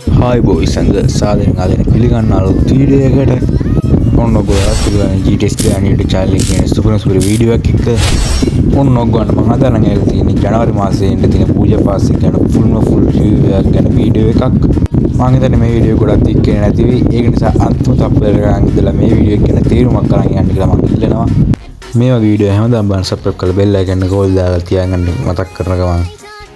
Hi boys and සාදරයෙන් ආදරයෙන් පිළිගන්නා අලුත් වීඩියෝ එකකට ඔන්න ඔයගොල්ලෝ පිළිගන්න GTS ගානියට channel එක කියන සුපර් වීඩියෝ එකක් එක්ක ඔන්න ඔයගොල්ලන්ට මම අද නම් ඇවිල්ලා තියෙන්නේ ජනවාරි මාසයේ ඉන්න තියෙන පූජා පාස් එක ගැන full review එකක් ගැන වීඩියෝ එකක් මම හිතන්නේ මේ වීඩියෝ ගොඩක් දිග්ගෙන නැති වෙයි ඒක නිසා අන්තිමට අපේරාන් ඉඳලා මේ වීඩියෝ එක ගැන තීරමක් කරන් යන්න කියලා මම ඉල්ලනවා මේ වගේ වීඩියෝ හැමදාම බලන්න subscribe කරලා bell icon එක ඕල් දාලා තියාගන්න මතක් කරන ගමන්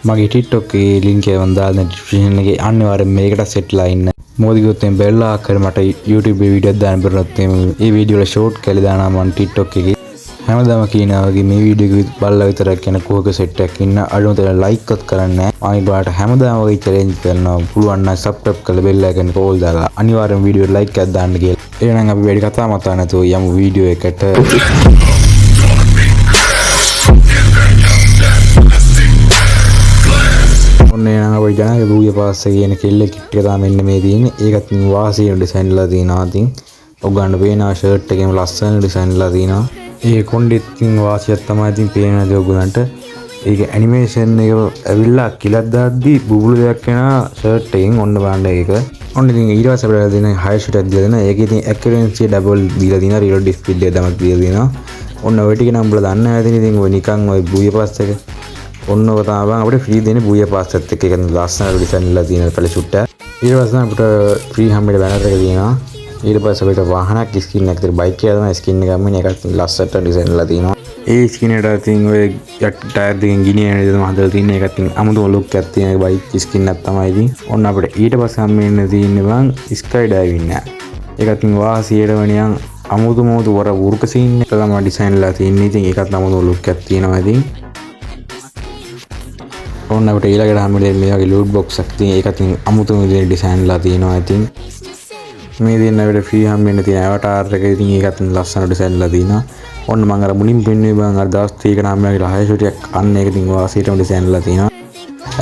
මගේ TikTok එකේ link එක මම දාලා description එකේ අනිවාර්යෙන් මේකට සෙට්ලා ඉන්න. මොකද කිව්වොත් මේ බෙල් ආකාර මට YouTube වීඩියෝ දාන්න බැරුණත් මේ වීඩියෝ වල ෂෝට් කැලේ දානවා මම TikTok එකේ. හැමදාම කියනවා වගේ මේ වීඩියෝ එක බලලා විතරක් යන කෝක සෙට් එකක් ඉන්න අඩුම තරම් ලයික් එකත් කරන්නේ නැහැ. මම ඔයාලට හැමදාම වගේ challenge කරනවා. පුළුවන් නම් subscribe කරලා bell icon එක ඕල් දාලා අනිවාර්යෙන් වීඩියෝ like එකක් දාන්න කියලා. එහෙනම් අපි වැඩි කතා මතා නැතුව යමු වීඩියෝ එකට. ඔන්න ජනක පූජා පාස් කියන කෙල්ල කිට් එක තමයි මෙන්න මේ තියෙන්නේ. ඒකත් වාසිය ඩිසයින් ලා තියෙනවා. ඉතින් ඔයගොල්ලන්ට පේනවා ෂර්ට් එකේම ලස්සන ඩිසයින් ලා තියෙනවා. ඒ කොණ්ඩෙත් ඉතින් වාසියක් තමයි ඉතින් පේන්නේ ඔයගොල්ලන්ට. ඒක ඇනිමේෂන් එක ඇවිල්ලා කිලක් දාද්දි බුබුලු දෙයක් එනවා ෂර්ට් එකෙන් ඔන්න බලන්න ඒක. ඔන්න ඉතින් ඊට පස්සේ අපිට දෙන හයි ෂූට් එකක් දීලා දෙනවා. ඒකේ ඉතින් ඇකියුරන්සි ඩබල් දීලා තියෙනවා. රීලෝඩ් ඩිස්ප්ලේ එක තමයි දීලා තියෙනවා. ඔන්න ඔය ටික නම් උඹලා දන්නේ නැහැ ඉතින් ඔය නිකන් ඔය පූජා පාස් එක ඔන්න ඔක තමයි අපිට ෆ්‍රී දෙන්නේ පූජා පාස් එකත් එක්ක ඒක ලස්සන ඩිසයින් ඉල්ලලා තියෙන පළ ෂුට් එක. ඊට පස්සේ අපිට ෆ්‍රී හැම්බෙට බැනර් එක තියෙනවා. ඊට පස්සේ අපිට වාහනක් ස්කින් එකක් තියෙන බයික් එක තමයි ස්කින් එක ගම්මින් ඒකත් ලස්සනට ඩිසයින් ඉල්ලලා තියෙනවා. ඒ ස්කින් එකට ඉතින් ඔය ටයර් දෙකෙන් ගිනියන විදිහට තමයි හදලා තියෙන්නේ. ඒකත් ඉතින් අමුතුම ලුක් එකක් තියෙන බයික් ස්කින් එකක් තමයි ඉතින්. ඔන්න අපිට ඊට පස්සේ හම්බෙන්න තියෙන්නේ බං ස්කයි ඩයිවිං එක. ඒකත් ඉතින් වාසියට වනියන් අමුතුම වර වුර්ක සීන් එක තමයි ඩිසයින් ඉල්ලලා තියෙන්නේ. ඉතින් ඒකත් අමුතුම ලුක් එකක් තියෙනවා ඉතින්. ඔන්න අපිට ඊළඟට හැමදේ මේ වගේ ලූට් බොක්ස් එකක් තියෙන ඒකත් අමුතුම විදිහට ඩිසයින් ලා තියෙනවා. ඉතින් මේ දෙන්න අපිට ෆ්‍රී හැම්බෙන්න තියෙන අවතාර් එක ඉතින් ඒකත් ලස්සන ඩිසයින් ලා තියෙනවා. ඔන්න මම අර මුලින් පෙන්නුවේ බං අර දවස් 3කට හැම්බෙලා හයි ෂූට් එකක් අන්න ඒක ඉතින් වාසියටම ඩිසයින් ලා තියෙනවා.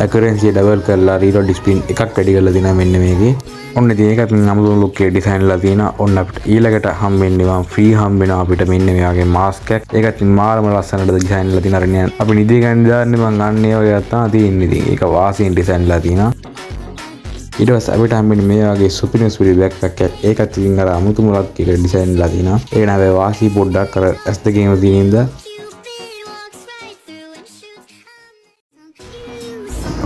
ඇකියුරන්සි ඩබල් කරලා රීලෝඩ් ඩිස්ප්ලේ එකක් වැඩි කරලා තියෙනවා මෙන්න මේකේ. ඔන්න ඉතින් ඒකත් අමුතුම ලුක් එකේ ඩිසයින් ලා තියෙනවා. ඔන්න අපිට ඊළඟට හම්බෙන්නේ මම ෆ්‍රී හම්බෙනවා අපිට මෙන්න මේ වගේ මාස්ක් එකක්. ඒකත් මාරම ලස්සනට ඩිසයින් ලා තියෙනවා. අරගෙන අපි නිදි ගන්න දාන්නේ මං අන්නේ ඔය තමයි තියෙන්නේ. ඉතින් ඒක වාසියෙන් ඩිසයින් ලා තියෙනවා. ඊට පස්සේ අපිට හම්බෙන්නේ මේ වගේ සුපිරි බෑග් එකක්. ඒකත් ඉතින් අර අමුතුම ලුක් එකේ ඩිසයින් ලා තියෙනවා. ඒක නෑ වාසි පොඩ්ඩක් අර S2 තියෙනින්ද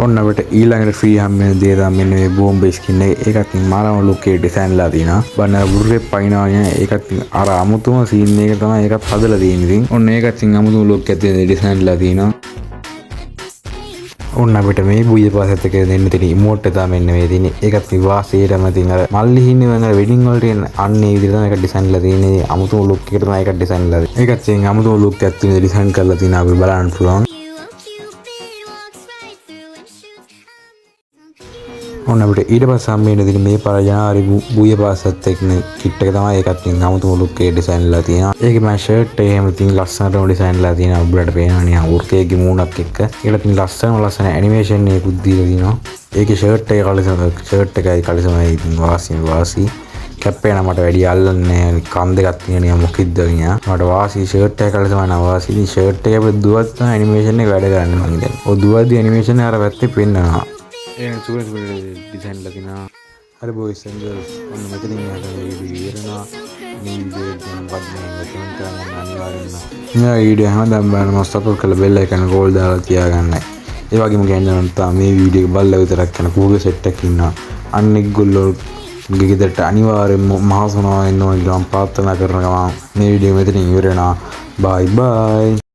ඔන්න අපිට ඊළඟට ෆ්‍රී හැම්බෙන දේ තමයි මෙන්න මේ බෝම්බේ ස්කින් එක. ඒකත් මාරම ලුක් එකේ ඩිසයින් ලා තියෙනවා. බන්න බුර්රේ පයින්නවා කියන ඒකත් අර අමුතුම සීන් එක තමයි ඒකත් හදලා තියෙන්නේ. ඉතින් ඔන්න ඒකත් අමුතුම ලුක් එකේ ඩිසයින් ලා තියෙනවා. ඔන්න අපිට මේ පූජා පාස් එකත් එක්ක දෙන්න තියෙන ඉමෝට් එක තමයි මෙන්න මේ තියෙන්නේ. ඒකත් වාසියටම ඉතින් අර මල්ලි හින්නේ වගේ වෙඩින් වලට එන අන්නේ විදිහට තමයි ඒක ඩිසයින් ලා තියෙන්නේ. අමුතුම ලුක් එකකට තමයි ඒක ඩිසයින් ලා තියෙන්නේ. ඒකත් ඉතින් අමුතුම ලුක් එකක් තියෙන ඩිසයින් කරලා තියෙනවා අපි බලන්න පුළුවන්. ඔන්න අපිට ඊට පස්සේ හම්බෙන්න තියෙන මේ පාර ජනවාරි පූජා පාස් එකත් එක්ක කිට් එක තමයි ඒකත් ඉතින් අමුතුම ලුක් එකේ ඩිසයින් ලා තියෙනවා. ඒකේ මම ෂර්ට් එක එහෙම ඉතින් ලස්සනටම ඩිසයින් ලා තියෙනවා. ඔබලට පේනවා නේ වර්කේගේ මූණක් එක්ක. ඒකට ඉතින් ලස්සන ඇනිමේෂන් එකකුත් දීලා තියෙනවා. ඒකේ ෂර්ට් එක එකයි කලිසමයි ඉතින් වාසි කැප් එක මට වැඩි අල්ලන්නේ කන් දෙකක් තියෙන නිකන් මොකෙද්ද විනා. මට වාසි ෂර්ට් එක කලිසමයි නා වාසි. ඉතින් ෂර්ට් එකේ අපිට දුවත් තමයි ඇනිමේෂන් එක වැඩ කරන්නේ මම හිතන්නේ. ඔය දුවද්දි ඇනිමේෂන් එක අර පැත්තේ පෙන්නනවා. ඒක සුපර් ඩිසයින් ලා තිනා. හරි බොයිස් ඇන්ඩ් ගර්ල්ස් ඔන්න මෙතනින් යන වීඩියෝ ඉවරනවා. මේ වීඩියෝ එක ගැන කමෙන්ට් කරන්න අනිවාර්යෙන්ම. මේ වීඩියෝ හැමදාම බලන්න සපෝට් කරලා බෙල් අයිකන් එක ඕල් දාලා තියාගන්නයි. ඒ වගේම කියන්න තා මේ වීඩියෝ එක බලලා විතරක් යන කෝගේ සෙට් එකක් ඉන්නවා. අන්න ඒගොල්ලෝ ගෙදරට අනිවාර්යෙන්ම මහසුනවා එන්නවා කියලා මම ප්‍රාර්ථනා කරනවා. මේ වීඩියෝ මෙතනින් ඉවර වෙනවා. බයි බයි.